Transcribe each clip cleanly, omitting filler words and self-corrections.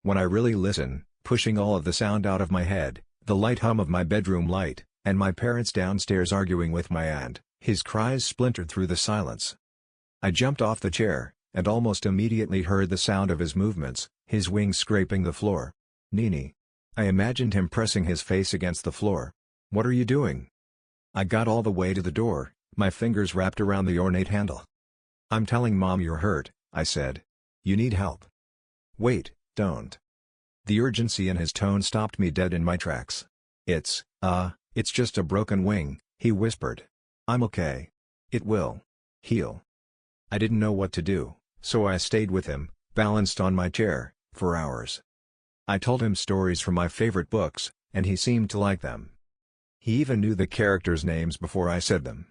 When I really listen, pushing all of the sound out of my head, the light hum of my bedroom light, and my parents downstairs arguing with my aunt, his cries splintered through the silence. I jumped off the chair, and almost immediately heard the sound of his movements, his wings scraping the floor. Nini. I imagined him pressing his face against the floor. What are you doing? I got all the way to the door, my fingers wrapped around the ornate handle. I'm telling Mom you're hurt, I said. You need help. Wait, don't. The urgency in his tone stopped me dead in my tracks. It's just a broken wing, he whispered. I'm okay. It will heal. I didn't know what to do, so I stayed with him, balanced on my chair, for hours. I told him stories from my favorite books, and he seemed to like them. He even knew the characters' names before I said them.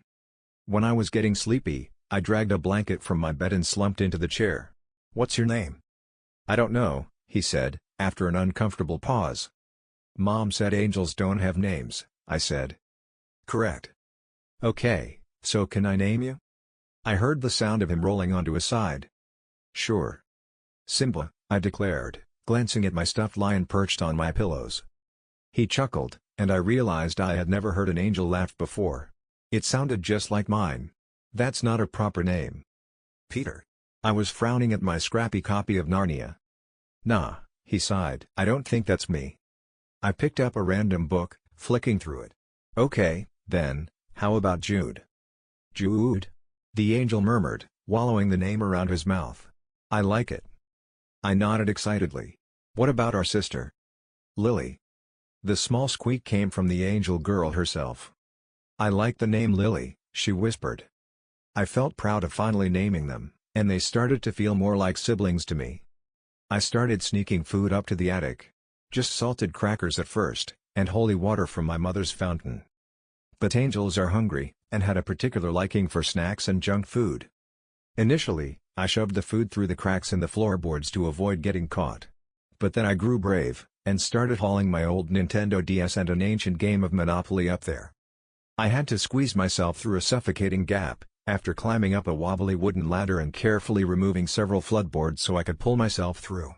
When I was getting sleepy, I dragged a blanket from my bed and slumped into the chair. What's your name? I don't know, he said, after an uncomfortable pause. Mom said angels don't have names, I said. Correct. Okay, so can I name you? I heard the sound of him rolling onto his side. Sure. Simba, I declared, glancing at my stuffed lion perched on my pillows. He chuckled, and I realized I had never heard an angel laugh before. It sounded just like mine. That's not a proper name. Peter. I was frowning at my scrappy copy of Narnia. Nah, he sighed. I don't think that's me. I picked up a random book, flicking through it. Okay, then, how about Jude? Jude? The angel murmured, wallowing the name around his mouth. I like it. I nodded excitedly. What about our sister? Lily. The small squeak came from the angel girl herself. I like the name Lily, she whispered. I felt proud of finally naming them, and they started to feel more like siblings to me. I started sneaking food up to the attic. Just salted crackers at first, and holy water from my mother's fountain. But angels are hungry, and had a particular liking for snacks and junk food. Initially, I shoved the food through the cracks in the floorboards to avoid getting caught. But then I grew brave, and started hauling my old Nintendo DS and an ancient game of Monopoly up there. I had to squeeze myself through a suffocating gap, after climbing up a wobbly wooden ladder and carefully removing several floodboards so I could pull myself through.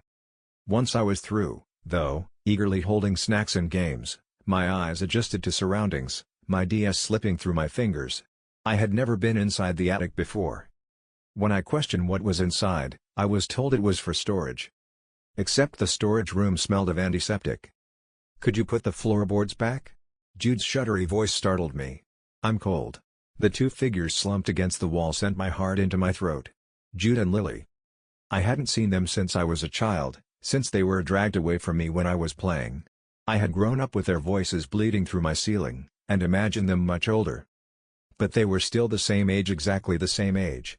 Once I was through, though, eagerly holding snacks and games, my eyes adjusted to surroundings, my DS slipping through my fingers. I had never been inside the attic before. When I questioned what was inside, I was told it was for storage. Except the storage room smelled of antiseptic. Could you put the floorboards back? Jude's shuddery voice startled me. I'm cold. The two figures slumped against the wall sent my heart into my throat. Jude and Lily. I hadn't seen them since I was a child, since they were dragged away from me when I was playing. I had grown up with their voices bleeding through my ceiling, and imagined them much older. But they were still the same age, exactly the same age.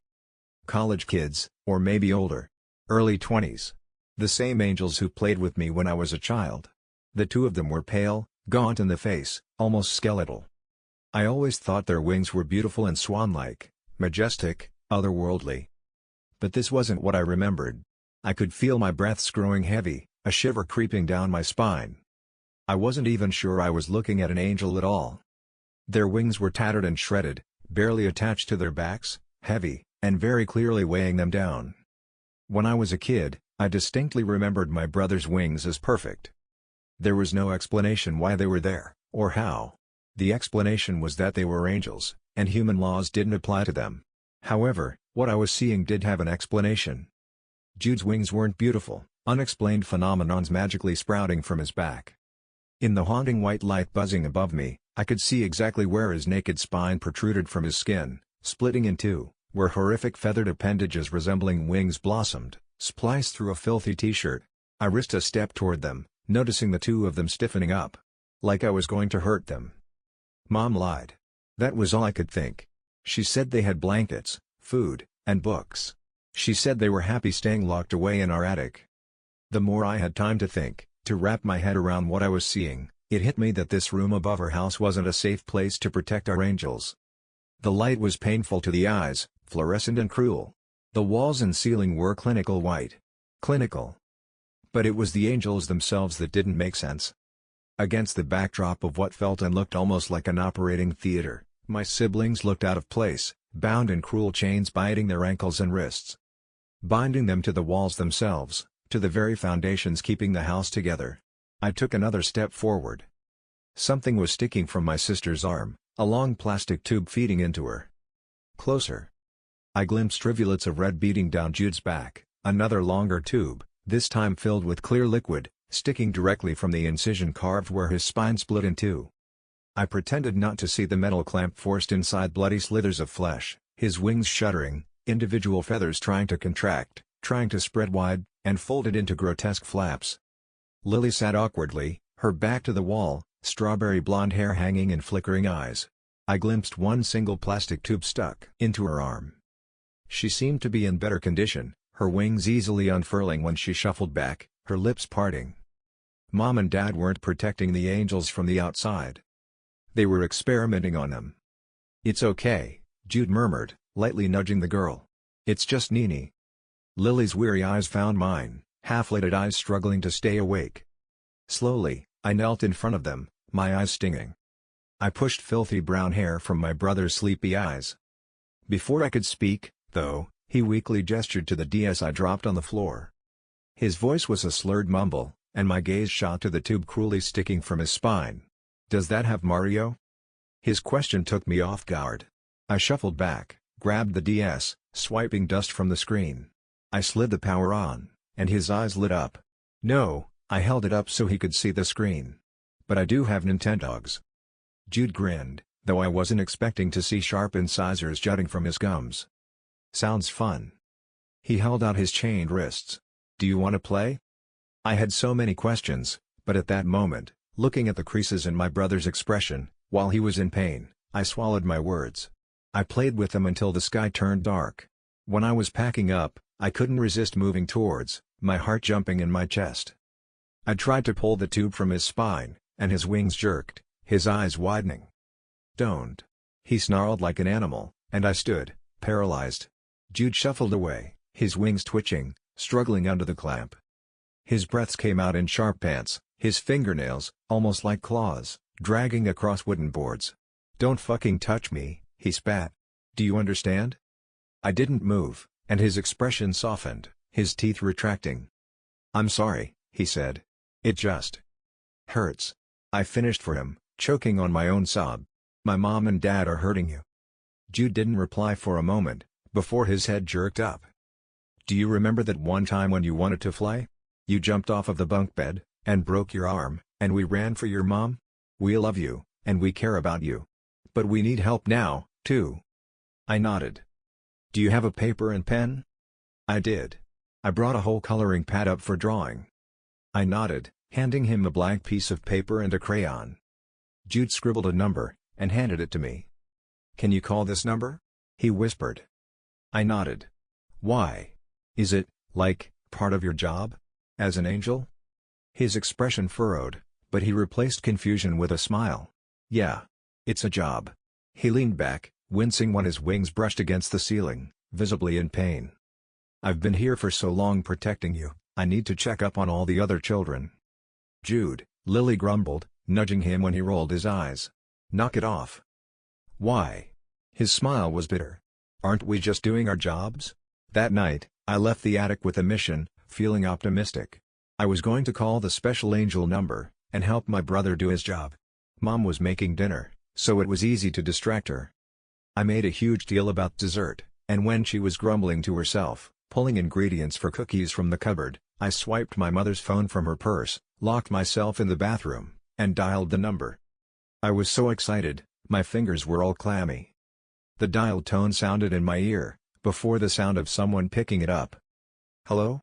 College kids, or maybe older. Early 20s. The same angels who played with me when I was a child. The two of them were pale, gaunt in the face, almost skeletal. I always thought their wings were beautiful and swan-like, majestic, otherworldly. But this wasn't what I remembered. I could feel my breaths growing heavy, a shiver creeping down my spine. I wasn't even sure I was looking at an angel at all. Their wings were tattered and shredded, barely attached to their backs, heavy, and very clearly weighing them down. When I was a kid, I distinctly remembered my brother's wings as perfect. There was no explanation why they were there, or how. The explanation was that they were angels, and human laws didn't apply to them. However, what I was seeing did have an explanation. Jude's wings weren't beautiful, unexplained phenomenons magically sprouting from his back. In the haunting white light buzzing above me, I could see exactly where his naked spine protruded from his skin, splitting in two, where horrific feathered appendages resembling wings blossomed, spliced through a filthy t-shirt. I risked a step toward them, noticing the two of them stiffening up. Like I was going to hurt them. Mom lied. That was all I could think. She said they had blankets, food, and books. She said they were happy staying locked away in our attic. The more I had time to think, to wrap my head around what I was seeing, it hit me that this room above our house wasn't a safe place to protect our angels. The light was painful to the eyes, fluorescent and cruel. The walls and ceiling were clinical white. Clinical. But it was the angels themselves that didn't make sense. Against the backdrop of what felt and looked almost like an operating theater, my siblings looked out of place, bound in cruel chains binding their ankles and wrists. Binding them to the walls themselves, to the very foundations keeping the house together. I took another step forward. Something was sticking from my sister's arm, a long plastic tube feeding into her. Closer. I glimpsed rivulets of red beating down Jude's back, another longer tube, this time filled with clear liquid, sticking directly from the incision carved where his spine split in two. I pretended not to see the metal clamp forced inside bloody slithers of flesh, his wings shuddering, individual feathers trying to contract, trying to spread wide, and folded into grotesque flaps. Lily sat awkwardly, her back to the wall, strawberry blonde hair hanging in flickering eyes. I glimpsed one single plastic tube stuck into her arm. She seemed to be in better condition, her wings easily unfurling when she shuffled back, her lips parting. Mom and Dad weren't protecting the angels from the outside. They were experimenting on them. "It's okay," Jude murmured, lightly nudging the girl. "It's just Nini." Lily's weary eyes found mine, half-lidded eyes struggling to stay awake. Slowly, I knelt in front of them, my eyes stinging. I pushed filthy brown hair from my brother's sleepy eyes. Before I could speak, though, he weakly gestured to the DS I dropped on the floor. His voice was a slurred mumble, and my gaze shot to the tube cruelly sticking from his spine. "Does that have Mario?" His question took me off guard. I shuffled back, grabbed the DS, swiping dust from the screen. I slid the power on, and his eyes lit up. "No," I held it up so he could see the screen. "But I do have Nintendogs." Jude grinned, though I wasn't expecting to see sharp incisors jutting from his gums. "Sounds fun." He held out his chained wrists. "Do you want to play?" I had so many questions, but at that moment, looking at the creases in my brother's expression, while he was in pain, I swallowed my words. I played with them until the sky turned dark. When I was packing up, I couldn't resist moving towards, my heart jumping in my chest. I tried to pull the tube from his spine, and his wings jerked, his eyes widening. "Don't." He snarled like an animal, and I stood, paralyzed. Jude shuffled away, his wings twitching, struggling under the clamp. His breaths came out in sharp pants, his fingernails, almost like claws, dragging across wooden boards. "Don't fucking touch me," he spat. "Do you understand?" I didn't move, and his expression softened, his teeth retracting. "I'm sorry," he said. "It just hurts." I finished for him, choking on my own sob. "My mom and dad are hurting you." Jude didn't reply for a moment, before his head jerked up. "Do you remember that one time when you wanted to fly? You jumped off of the bunk bed, and broke your arm, and we ran for your mom? We love you, and we care about you. But we need help now, too." I nodded. "Do you have a paper and pen?" I did. I brought a whole coloring pad up for drawing. I nodded, handing him a blank piece of paper and a crayon. Jude scribbled a number, and handed it to me. "Can you call this number?" he whispered. I nodded. "Why? Is it, like, part of your job? As an angel?" His expression furrowed, but he replaced confusion with a smile. "Yeah. It's a job." He leaned back, wincing when his wings brushed against the ceiling, visibly in pain. "I've been here for so long protecting you, I need to check up on all the other children." "Jude," Lily grumbled, nudging him when he rolled his eyes. "Knock it off." "Why?" His smile was bitter. "Aren't we just doing our jobs?" That night, I left the attic with a mission, feeling optimistic. I was going to call the special angel number, and help my brother do his job. Mom was making dinner, so it was easy to distract her. I made a huge deal about dessert, and when she was grumbling to herself, pulling ingredients for cookies from the cupboard, I swiped my mother's phone from her purse, locked myself in the bathroom, and dialed the number. I was so excited, my fingers were all clammy. The dialed tone sounded in my ear, before the sound of someone picking it up. "Hello?"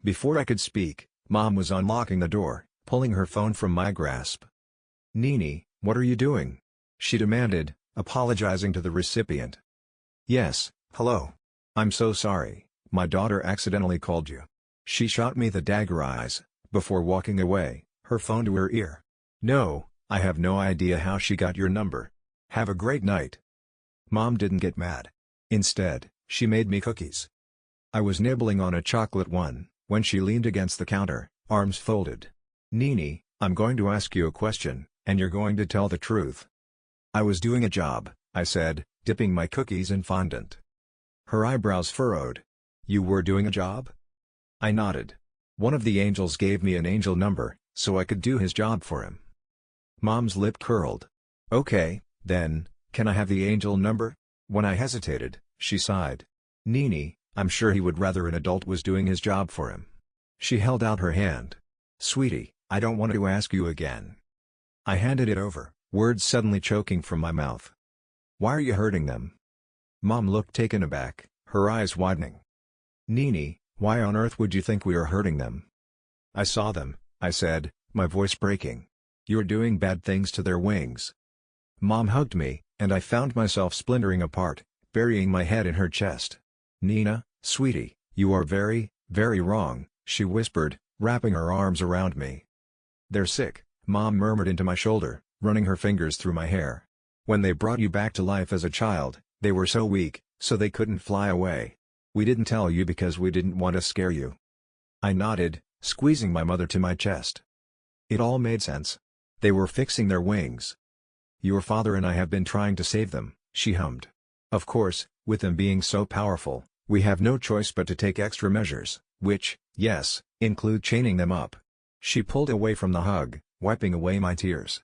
Before I could speak, Mom was unlocking the door, pulling her phone from my grasp. "Nini, what are you doing?" she demanded, apologizing to the recipient. "Yes, hello. I'm so sorry, my daughter accidentally called you." She shot me the dagger eyes, before walking away, her phone to her ear. "No, I have no idea how she got your number. Have a great night." Mom didn't get mad. Instead, she made me cookies. I was nibbling on a chocolate one, when she leaned against the counter, arms folded. "Nini, I'm going to ask you a question, and you're going to tell the truth." "I was doing a job," I said, dipping my cookies in fondant. Her eyebrows furrowed. "You were doing a job?" I nodded. One of the angels gave me an angel number, so I could do his job for him. Mom's lip curled. Okay, then, can I have the angel number? When I hesitated, she sighed. Nini, I'm sure he would rather an adult was doing his job for him. She held out her hand. Sweetie, I don't want to ask you again. I handed it over, words suddenly choking from my mouth. Why are you hurting them? Mom looked taken aback, her eyes widening. Nini, why on earth would you think we are hurting them? I saw them, I said, my voice breaking. You're doing bad things to their wings. Mom hugged me, and I found myself splintering apart, burying my head in her chest. Nina, sweetie, you are very, very wrong, she whispered, wrapping her arms around me. They're sick, Mom murmured into my shoulder, running her fingers through my hair. When they brought you back to life as a child, they were so weak, so they couldn't fly away. We didn't tell you because we didn't want to scare you. I nodded, squeezing my mother to my chest. It all made sense. They were fixing their wings. Your father and I have been trying to save them, she hummed. Of course, with them being so powerful, we have no choice but to take extra measures, which, yes, include chaining them up. She pulled away from the hug, wiping away my tears.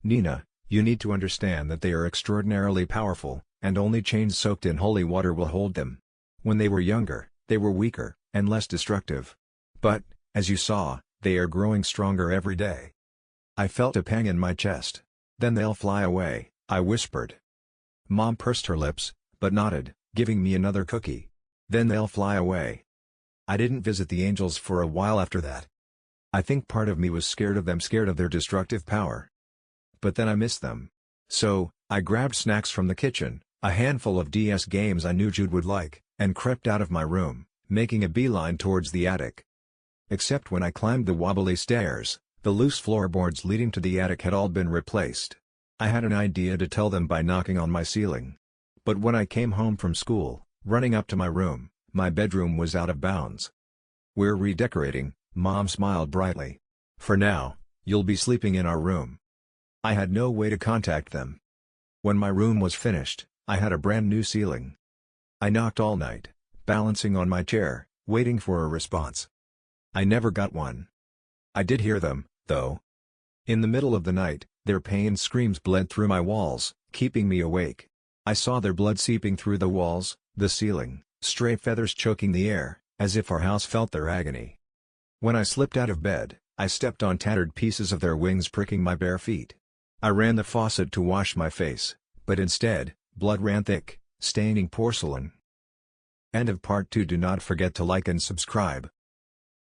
Nina, you need to understand that they are extraordinarily powerful, and only chains soaked in holy water will hold them. When they were younger, they were weaker, and less destructive. But, as you saw, they are growing stronger every day. I felt a pang in my chest. Then they'll fly away, I whispered. Mom pursed her lips, but nodded, giving me another cookie. Then they'll fly away. I didn't visit the angels for a while after that. I think part of me was scared of them, scared of their destructive power. But then I missed them. So, I grabbed snacks from the kitchen, a handful of DS games I knew Jude would like, and crept out of my room, making a beeline towards the attic. Except when I climbed the wobbly stairs, the loose floorboards leading to the attic had all been replaced. I had an idea to tell them by knocking on my ceiling. But when I came home from school, running up to my room, my bedroom was out of bounds. We're redecorating, Mom smiled brightly. For now, you'll be sleeping in our room. I had no way to contact them. When my room was finished, I had a brand new ceiling. I knocked all night, balancing on my chair, waiting for a response. I never got one. I did hear them, though. In the middle of the night, their pained screams bled through my walls, keeping me awake. I saw their blood seeping through the walls, the ceiling, stray feathers choking the air, as if our house felt their agony. When I slipped out of bed, I stepped on tattered pieces of their wings pricking my bare feet. I ran the faucet to wash my face, but instead, blood ran thick, staining porcelain. End of part 2. Do not forget to like and subscribe.